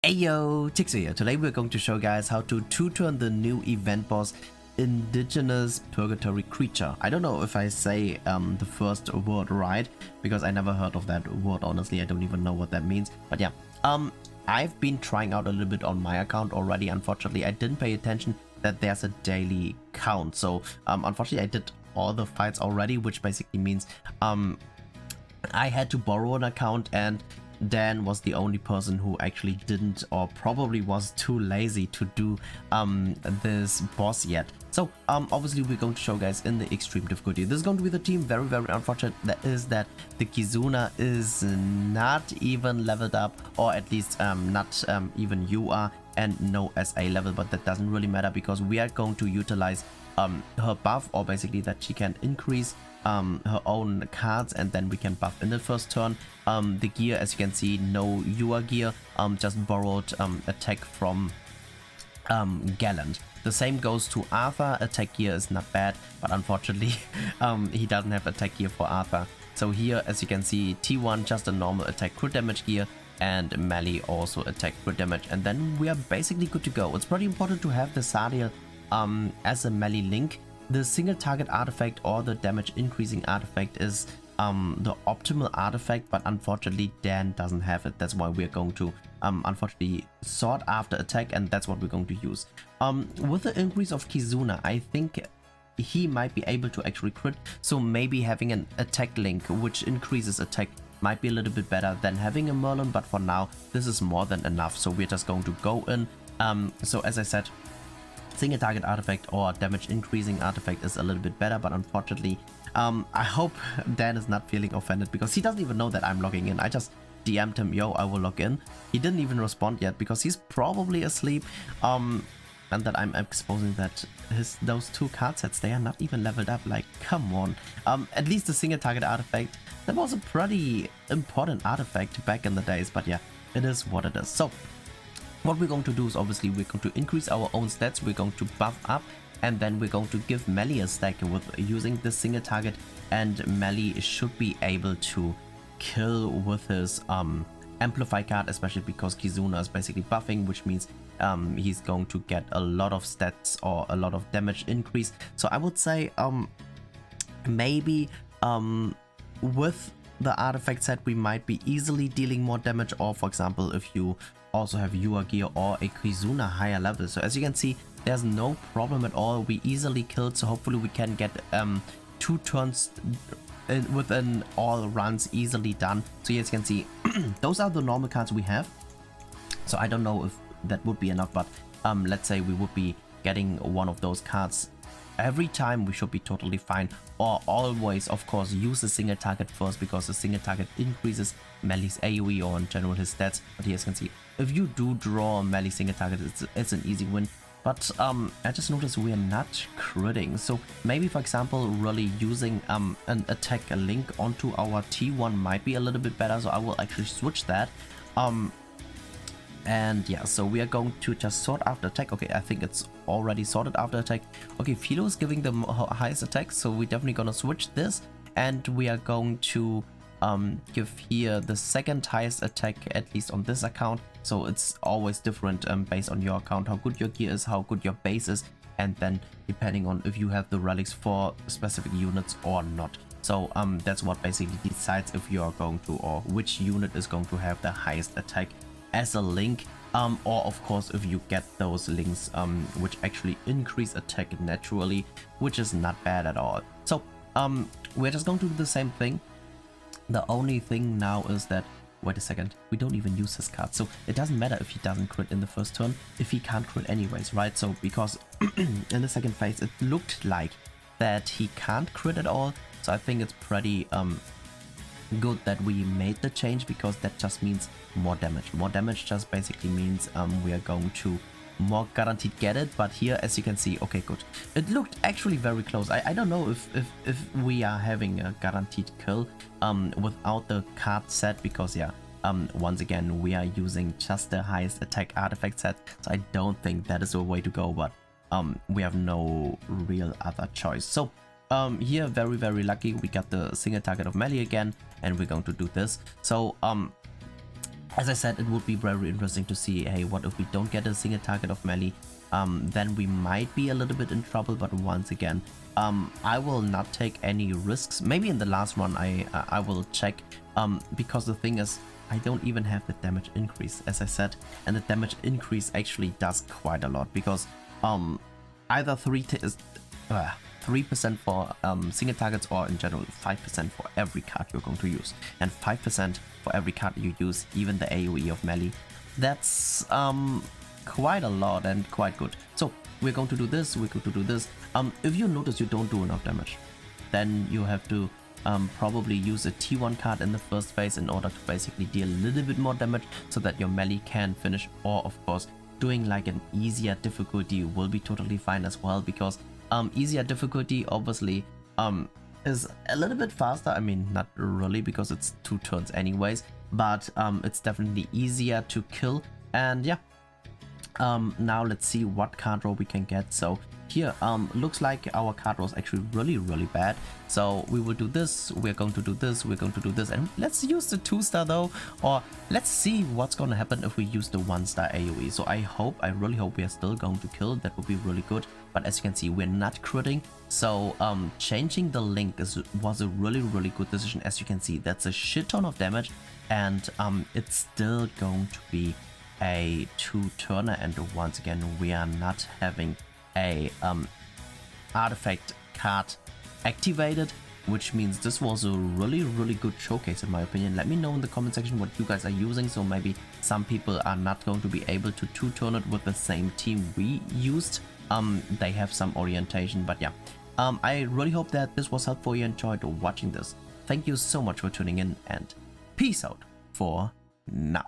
Ayo, Chiksua here. Today we're going to show you guys how to two-turn the new event boss Indigenous Purgatory creature. I don't know if I say the first word right, because I never heard of that word, honestly. I don't even know what that means. But yeah, I've been trying out a little bit on my account already. Unfortunately, I didn't pay attention that there's a daily count. So unfortunately, I did all the fights already, which basically means I had to borrow an account, and Dan was the only person who actually didn't, or probably was too lazy to do this boss yet. So obviously we're going to show guys in the extreme difficulty. This is going to be the team. Very unfortunate that is that the Kizuna is not even leveled up, or at least not even you are, and no SA level, but that doesn't really matter because we are going to utilize her buff, or basically that she can increase her own cards, and then we can buff in the first turn. The gear, as you can see, no Yua gear, just borrowed attack from Gallant. The same goes to Arthur. Attack gear is not bad, but unfortunately he doesn't have attack gear for Arthur. So here, as you can see, T1 just a normal attack crit damage gear, and melee also attack crit damage, and then we are basically good to go. It's pretty important to have the Sadiel as a melee link. The single target artifact or the damage increasing artifact is the optimal artifact, but unfortunately Dan doesn't have it. That's why we're going to unfortunately sought after attack, and that's what we're going to use. With the increase of Kizuna, I think he might be able to actually crit, so maybe having an attack link which increases attack might be a little bit better than having a Merlin, but for now this is more than enough, so we're just going to go in. So as I said, single target artifact or damage increasing artifact is a little bit better, but unfortunately I hope Dan is not feeling offended, because he doesn't even know that I'm logging in. I just DM'd him, yo, I will log in. He didn't even respond yet because he's probably asleep, and that I'm exposing that those two card sets, they are not even leveled up. Like, come on. At least the single target artifact, that was a pretty important artifact back in the days, but yeah, it is what it is. So what we're going to do is obviously we're going to increase our own stats, we're going to buff up, and then we're going to give melee a stack with using the single target, and melee should be able to kill with his amplify card, especially because Kizuna is basically buffing, which means he's going to get a lot of stats or a lot of damage increase. So I would say maybe with the artifact set we might be easily dealing more damage, or for example if you also have Yua gear or a Kizuna higher level. So as you can see, there's no problem at all. We easily killed, so hopefully we can get 2 turns within all runs easily done. So as you can see, those are the normal cards we have. So I don't know if that would be enough, but let's say we would be getting one of those cards every time, we should be totally fine. Or always, of course, use the single target first, because the single target increases melee's AoE or in general his stats. But here, as you can see, if you do draw a melee single target, it's an easy win. But I just noticed we are not critting. So maybe, for example, really using an attack link onto our T1 might be a little bit better. So I will actually switch that. And yeah, so we are going to just sort after attack. Okay, I think it's already sorted after attack. Okay, Philo is giving the highest attack, so we're definitely gonna switch this, and we are going to give here the second highest attack, at least on this account. So it's always different based on your account, how good your gear is, how good your base is, and then depending on if you have the relics for specific units or not. So that's what basically decides if you are going to, or which unit is going to have the highest attack as a link, or of course if you get those links which actually increase attack naturally, which is not bad at all. So we're just going to do the same thing. The only thing now is that, wait a second, we don't even use his card, so it doesn't matter if he doesn't crit in the first turn, if he can't crit anyways, right? So because in the second phase it looked like that he can't crit at all, so I think it's pretty good that we made the change, because that just means more damage. More damage just basically means we are going to more guaranteed get it. But here, as you can see, okay, good, it looked actually very close. I don't know if we are having a guaranteed kill without the card set, because yeah, once again we are using just the highest attack artifact set, so I don't think that is a way to go, but we have no real other choice. So here, very lucky, we got the single target of melee again, and we're going to do this. So as I said, it would be very interesting to see, hey, what if we don't get a single target of melee? Then we might be a little bit in trouble, but once again, I will not take any risks. Maybe in the last one I will check, because the thing is, I don't even have the damage increase, as I said, and the damage increase actually does quite a lot, because either 3% for single targets, or in general 5% for every card you're going to use, and 5% for every card you use, even the AoE of melee. That's quite a lot and quite good. So we're going to do this, we're going to do this. If you notice you don't do enough damage, then you have to probably use a T1 card in the first phase in order to basically deal a little bit more damage so that your melee can finish, or of course doing like an easier difficulty will be totally fine as well, because easier difficulty obviously is a little bit faster. I mean, not really, because it's 2 turns anyways, but it's definitely easier to kill. And yeah, now let's see what card roll we can get. So here, looks like our card roll is actually really bad. So we will do this, we're going to do this, we're going to do this, and let's use the 2-star though, or let's see what's going to happen if we use the 1-star AoE. So I really hope we are still going to kill. That would be really good. But as you can see, we're not critting. So changing the link was a really good decision. As you can see, that's a shit ton of damage, and it's still going to be a 2-turner, and once again we are not having a artifact card activated, which means this was a really good showcase in my opinion. Let me know in the comment section what you guys are using, so maybe some people are not going to be able to 2-turn it with the same team we used. They have some orientation, but yeah, I really hope that this was helpful. You enjoyed watching this. Thank you so much for tuning in, and peace out for now.